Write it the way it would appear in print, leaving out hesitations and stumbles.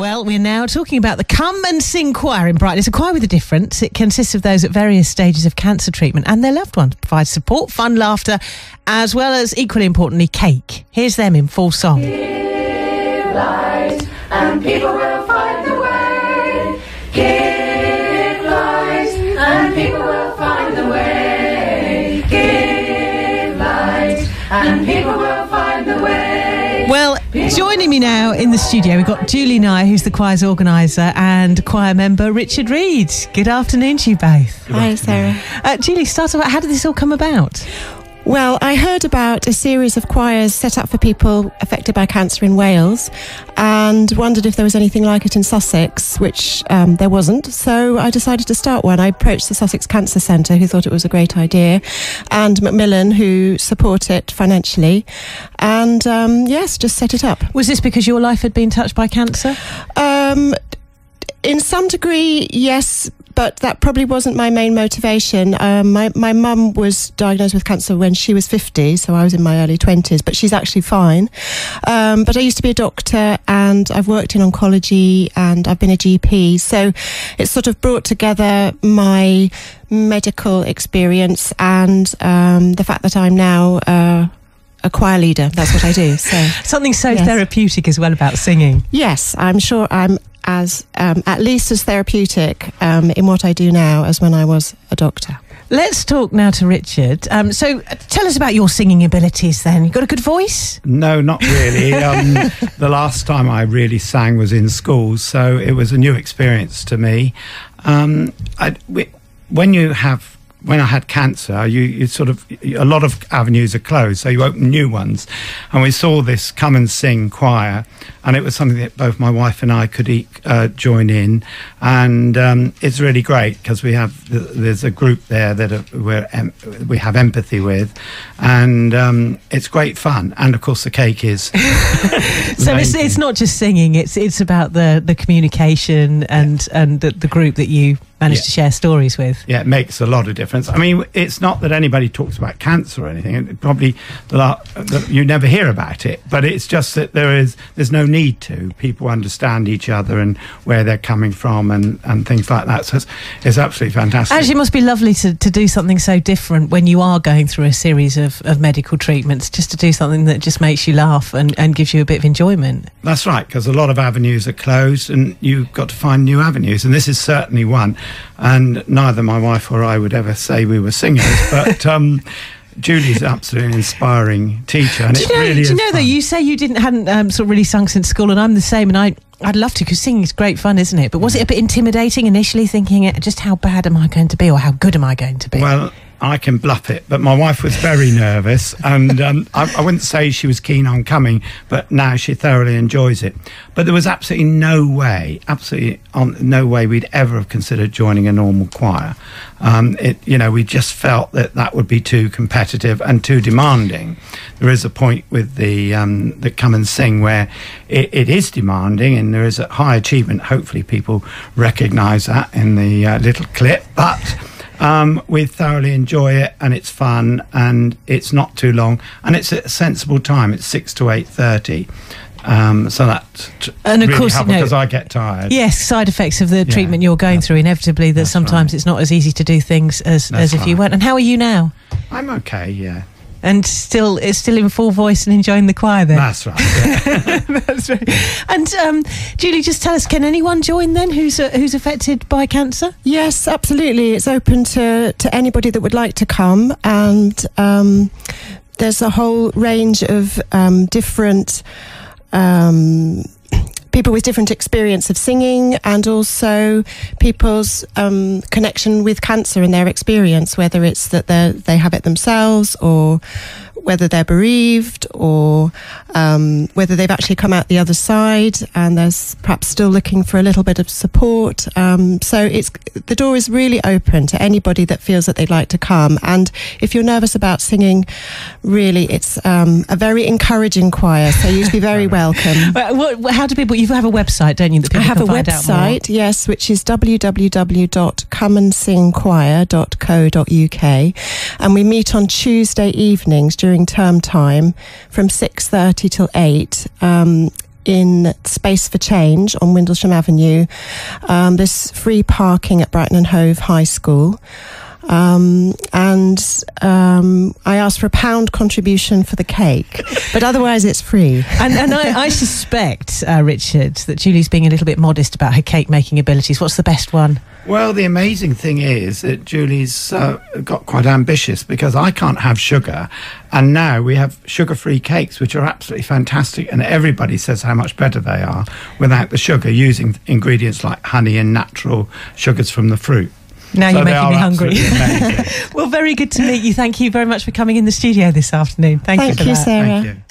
Well, we're now talking about the Come and Sing Choir in Brighton. It's a choir with a difference. It consists of those at various stages of cancer treatment and their loved ones. Provides support, fun, laughter, as well as, equally importantly, cake. Here's them in full song. Give light and people will find the way. Give light and people will find the way. Give light and people will find the way. Well, joining me now in the studio, we've got Julie Nye, who's the choir's organiser, and choir member Richard Reid. Good afternoon to you both. Hi, Sarah. Julie, start off, how did this all come about? Well, I heard about a series of choirs set up for people affected by cancer in Wales and wondered if there was anything like it in Sussex, which there wasn't. So I decided to start one. I approached the Sussex Cancer Centre, who thought it was a great idea, and Macmillan, who support it financially. And yes, just set it up. Was this because your life had been touched by cancer? In some degree, yes, but that probably wasn't my main motivation. My mum was diagnosed with cancer when she was 50, so I was in my early 20s, but she's actually fine. But I used to be a doctor, and I've worked in oncology, and I've been a GP, so it's sort of brought together my medical experience and the fact that I'm now a choir leader. That's what I do. So something so therapeutic as well about singing. Yes, I'm sure I'm as at least as therapeutic in what I do now as when I was a doctor. Let's talk now to Richard. So tell us about your singing abilities then. You got a good voice? No, not really. The last time I really sang was in school, so it was a new experience to me. When I had cancer, you sort of, a lot of avenues are closed, so you open new ones. And we saw this Come and Sing choir, and it was something that both my wife and I could join in. And it's really great because there's a group there that we have empathy with, and it's great fun. And of course, the cake is. So it's not just singing; it's about the communication and the group that you managed to share stories with. Yeah, it makes a lot of difference. I mean, it's not that anybody talks about cancer or anything. It probably you never hear about it, but it's just that there's no need to. People understand each other and where they're coming from and things like that. So it's absolutely fantastic. Actually, it must be lovely to do something so different when you are going through a series of medical treatments, just to do something that just makes you laugh and gives you a bit of enjoyment. That's right, because a lot of avenues are closed and you've got to find new avenues, and this is certainly one. And neither my wife or I would ever say we were singers, but Julie's absolutely an inspiring teacher, and do you know that you say you hadn't sort of really sung since school, and I'm the same, and I'd love to, because singing is great fun, isn't it? But was it a bit intimidating initially, thinking just how bad am I going to be, or how good am I going to be? Well, I can bluff it, but my wife was very nervous, and I wouldn't say she was keen on coming, but now she thoroughly enjoys it. But there was absolutely no way we'd ever have considered joining a normal choir. We just felt that would be too competitive and too demanding. There is a point with the Come and Sing where it is demanding, and there is a high achievement. Hopefully people recognise that in the little clip, but we thoroughly enjoy it, and it's fun, and it's not too long, and it's a sensible time. It's 6 to 8:30. So that's and of really course, helpful, because I get tired. Yes, side effects of the treatment you're going through, inevitably, that sometimes it's not as easy to do things as if you weren't. And how are you now? I'm okay, yeah. And still in full voice and enjoying the choir then? That's right, yeah. That's right. And Julie, just tell us, can anyone join then who's affected by cancer? Yes, absolutely. It's open to anybody that would like to come, and there's a whole range of different people with different experience of singing, and also people's connection with cancer and their experience, whether it's that they have it themselves, or whether they're bereaved, or whether they've actually come out the other side and they're perhaps still looking for a little bit of support. So the door is really open to anybody that feels that they'd like to come. And if you're nervous about singing, really, it's a very encouraging choir, so you'd be very welcome. How do people? You have a website, don't you? That people I have can a find website, out more? yes, which is www.comeandsingchoir.co.uk, and we meet on Tuesday evenings during term time from 6:30 till 8. in Space for Change on Windlesham Avenue. There's free parking at Brighton and Hove High School. I asked for £1 contribution for the cake, but otherwise it's free. And I suspect, Richard, that Julie's being a little bit modest about her cake making abilities. What's the best one? Well, the amazing thing is that Julie's got quite ambitious, because I can't have sugar, and now we have sugar-free cakes, which are absolutely fantastic, and everybody says how much better they are without the sugar, using ingredients like honey and natural sugars from the fruit. Now you're making me hungry. Well, very good to meet you. Thank you very much for coming in the studio this afternoon. Thank you for that. Sarah. Thank you.